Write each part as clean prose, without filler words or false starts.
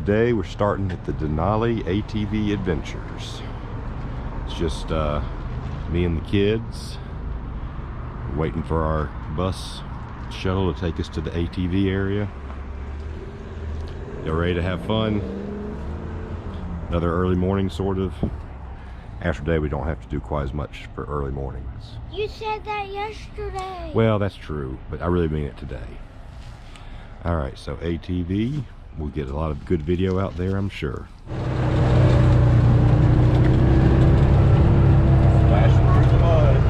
today we're starting at the Denali ATV Adventures. It's just me and the kids waiting for our bus shuttle to take us to the ATV area. Y'all ready to have fun? Another early morning sort of. After today we don't have to do quite as much for early mornings. You said that yesterday. Well, that's true, but I really mean it today. Alright, so ATV, we'll get a lot of good video out there, I'm sure. Splashing through the mud.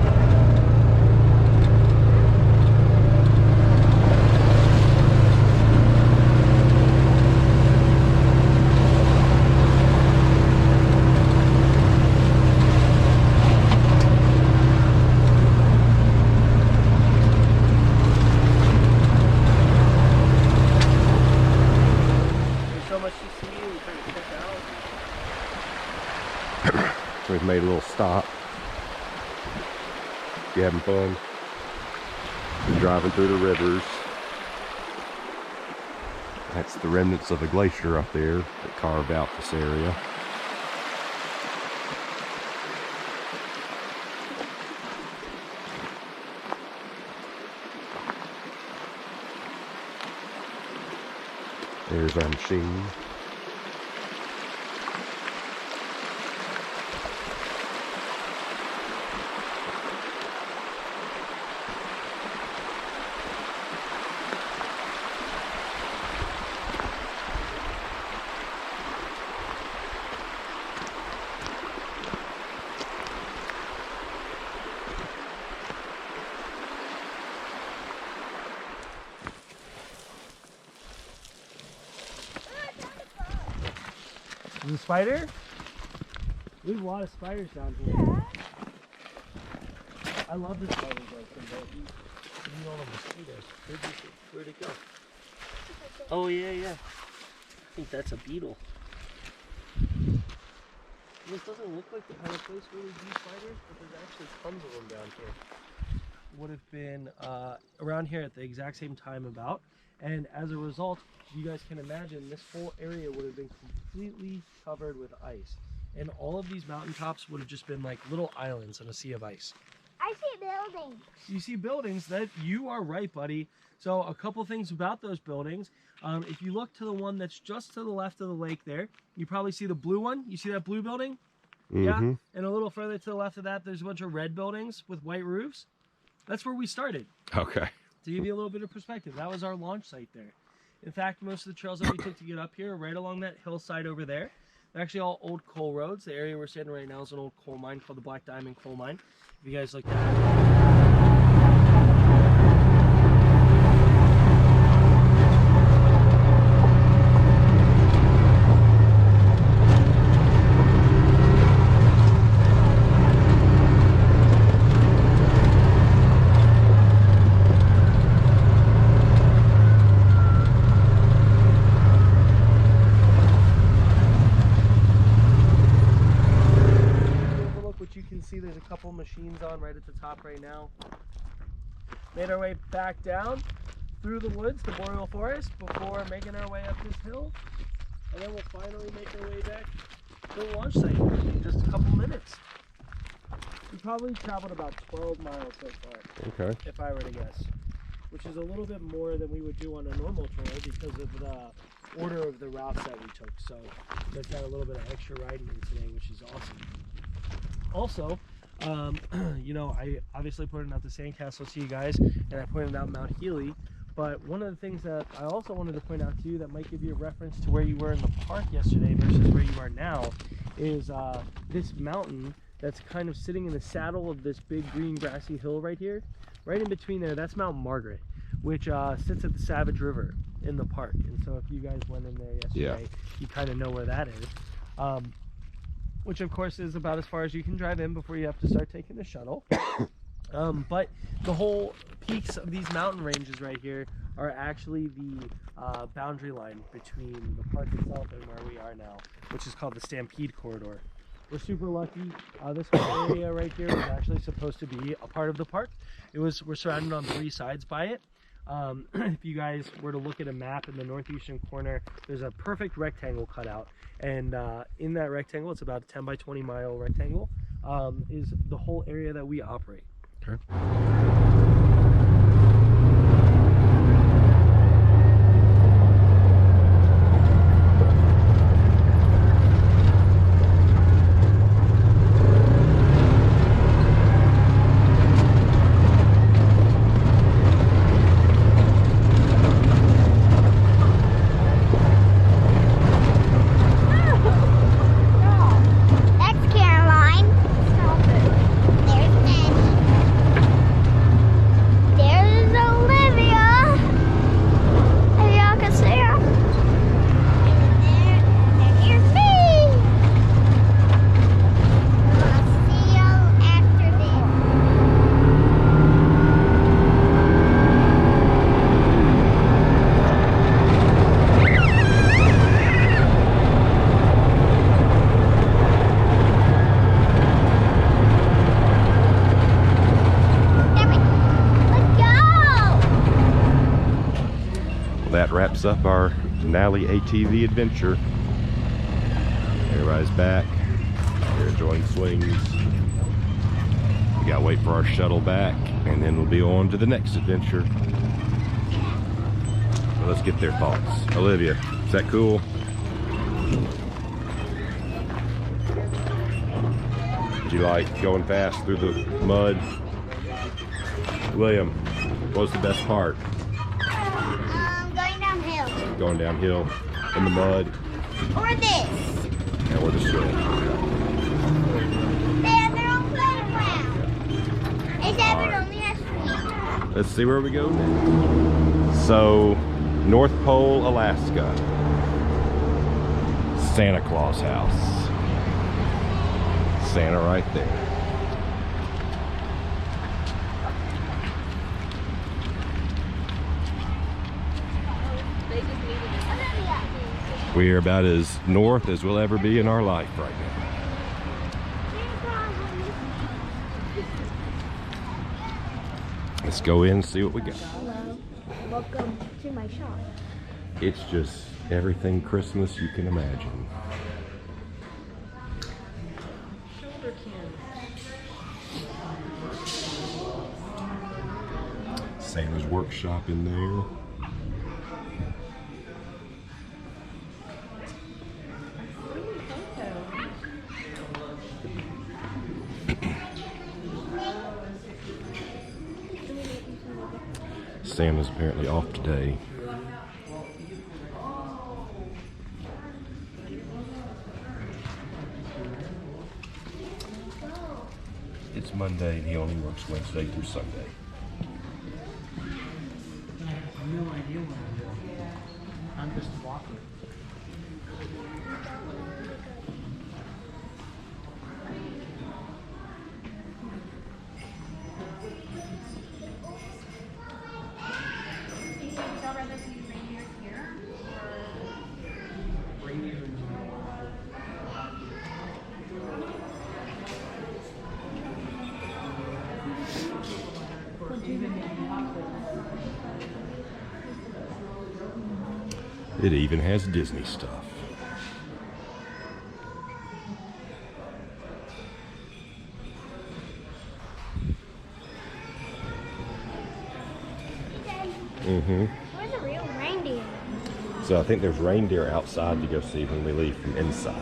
We've made a little stop. You having fun? We're driving through the rivers. That's the remnants of a glacier up there that carved out this area. There's our machine. Is it a spider? We have a lot of spiders down here. Yeah. I love the spiders though, but eat all the mosquitoes. Where'd it go? Oh yeah. I think that's a beetle. This doesn't look like the kind of place where there's these spiders, but there's actually tons of them down here. Would have been around here at the exact same time about. And as a result, you guys can imagine this whole area would have been completely covered with ice. And all of these mountaintops would have just been like little islands in a sea of ice. I see buildings. You see buildings. That you are right, buddy. So a couple things about those buildings. If you look to the one that's just to the left of the lake there, you probably see the blue one. You see that blue building? Mm-hmm. Yeah. And a little further to the left of that, there's a bunch of red buildings with white roofs. That's where we started. Okay. To give you a little bit of perspective, that was our launch site there. In fact, most of the trails that we took to get up here are right along that hillside over there. They're actually all old coal roads. The area we're standing right now is an old coal mine called the Black Diamond Coal Mine. If you guys look at see there's a couple machines on right at the top right now. Made our way back down through the woods, the boreal forest, before making our way up this hill. And then we'll finally make our way back to the launch site in just a couple minutes. We probably traveled about 12 miles so far. Okay. If I were to guess. Which is a little bit more than we would do on a normal trail because of the order of the routes that we took. So we've got a little bit of extra riding in today, which is awesome. Also, you know, I obviously pointed out the sandcastle to you guys, and I pointed out Mount Healy, but one of the things that I also wanted to point out to you that might give you a reference to where you were in the park yesterday versus where you are now is this mountain that's kind of sitting in the saddle of this big green grassy hill right here. Right in between there, that's Mount Margaret, which sits at the Savage River in the park. And so if you guys went in there yesterday, you kind of know where that is. Which of course is about as far as you can drive in before you have to start taking the shuttle. But the whole peaks of these mountain ranges right here are actually the boundary line between the park itself and where we are now, which is called the Stampede Corridor. We're super lucky. This whole area right here was actually supposed to be a part of the park. We're surrounded on 3 sides by it. If you guys were to look at a map in the northeastern corner, there's a perfect rectangle cut out. And in that rectangle, it's about a 10 by 20 mile rectangle, is the whole area that we operate. Okay. That's Caroline. There's Danny. There's Olivia. If y'all can see her. And here's me. I'll see y'all after Let's go. Well, that wraps up our Denali ATV adventure. Everybody's back. They're enjoying swings. We gotta wait for our shuttle back, and then we'll be on to the next adventure. So let's get their thoughts. Olivia, is that cool? Did you like going fast through the mud? William, what was the best part? Going downhill. Going downhill in the mud Or this. and with the swing. They have their own playground. Except it only has feet. Let's see where we go next. So, North Pole, Alaska. Santa Claus house. Santa right there. We are about as north as we'll ever be in our life right now. Let's go in and see what we got. Hello. Welcome to my shop. It's just everything Christmas you can imagine. Santa's workshop in there. Santa's apparently off today. It's Monday and he only works Wednesday through Sunday. I have no idea what I'm doing. I'm just walking. It even has Disney stuff. Where's the real reindeer? So I think there's reindeer outside to go see when we leave from inside.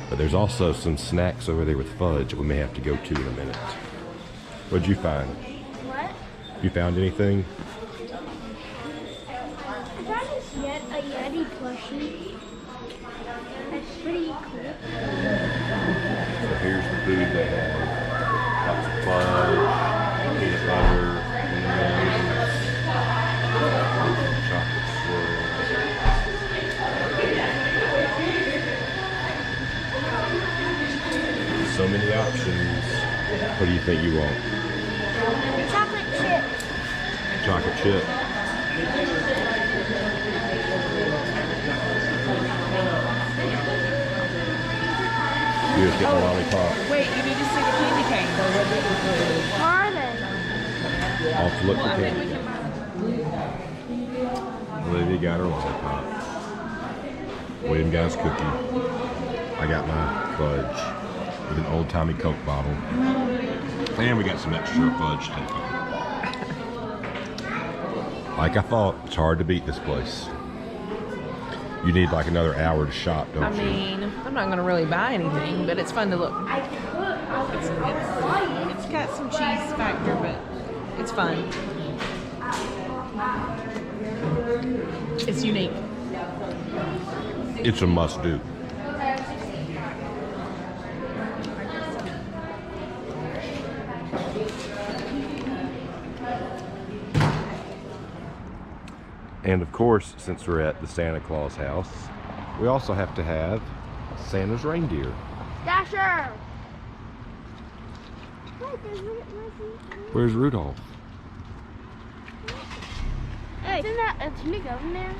But there's also some snacks over there with fudge that we may have to go to in a minute. What'd you find? What? You found anything? I found this a Yeti plushie. That's pretty cool. So here's the food they have. Lots of fudge, peanut butter, M&Ms, chocolate swirl. So many options. What do you think you want? Chocolate chip. Chocolate chip. You just get the lollipop. Wait, you need to see the candy cane. Where are they? Off to look for I think we candy. can Olivia got her lollipop. William got his cookie. I got my fudge with an old-timey Coke bottle. And we got some extra fudge too. Like I thought, it's hard to beat this place. You need like another hour to shop, don't I you? mean, I'm not gonna really buy anything, but it's fun to look. It's got some cheese factor, but it's fun. It's unique. It's a must-do. And of course, since we're at the Santa Claus house, we also have to have Santa's reindeer. Dasher! Where's Rudolph? Hey, isn't that a Timmy going there?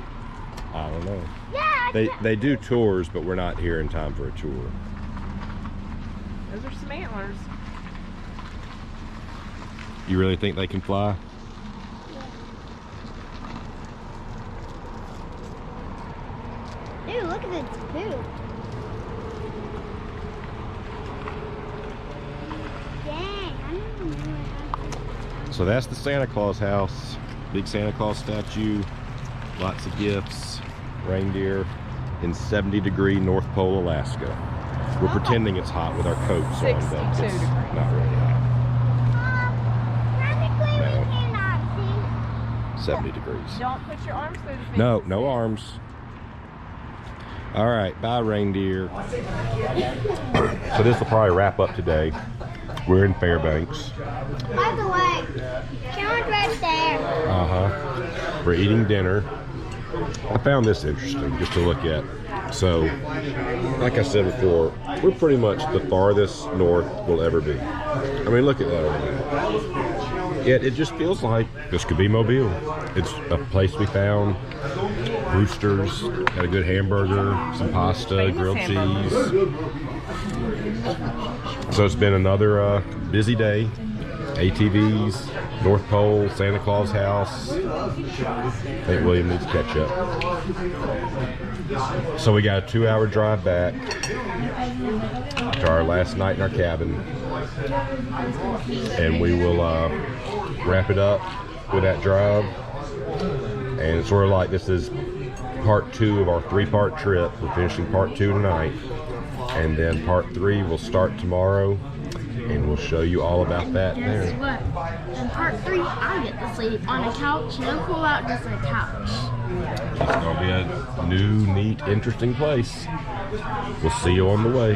I don't know. Yeah, They do tours, but we're not here in time for a tour. Those are some antlers. You really think they can fly? Dude, look at its poop. Dang, I never knew it had. So that's the Santa Claus house. Big Santa Claus statue, lots of gifts, reindeer in 70-degree North Pole, Alaska. We're pretending it's hot with our coats on, but 62 it's degrees. not really hot. Technically, No. we cannot see. 70 degrees. Don't put your arms through the fence. No, no arms. All right, bye reindeer. So this will probably wrap up today. We're in Fairbanks. By the way, Karen's right there. Uh-huh. We're eating dinner. I found this interesting just to look at. So, like I said before, we're pretty much the farthest north we'll ever be. I mean, look at that over there. Yet it just feels like this could be Mobile. It's a place we found. Roosters, got a good hamburger, some pasta, Famous grilled hamburger. cheese. So it's been another busy day. ATVs, North Pole, Santa Claus house. I think William needs to catch up. So we got a 2-hour drive back to our last night in our cabin. And we will wrap it up with that drive. And it's sort of like this is part 2 of our 3-part trip. We're finishing part 2 tonight. And then part 3 will start tomorrow. And we'll show you all about that Guess there. what? In part 3, I get to sleep on a couch. No pull out, just a couch. It's going to be a new, neat, interesting place. We'll see you on the way.